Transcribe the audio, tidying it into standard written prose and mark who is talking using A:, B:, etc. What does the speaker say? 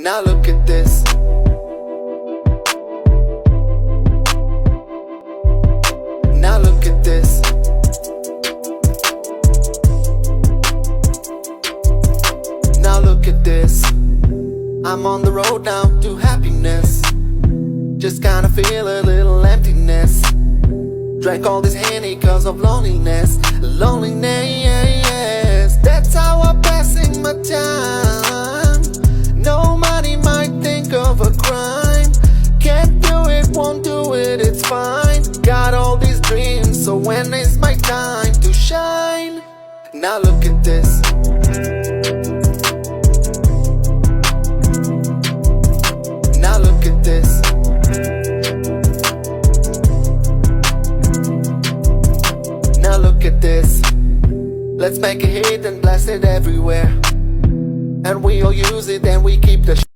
A: Now look at this. Now look at this. Now look at this. I'm on the road now to happiness. Just kinda feel a little emptiness. Drank all this Henny cause of loneliness. Loneliness, that's how I'm passing my time. No money might think of a crime. Can't do it, won't do it, it's fine. Got all these dreams, so when is my time to shine? Now look at this. Now look at this. Now look at this. Let's make a hit and blast it everywhere. And we all use it and we keep the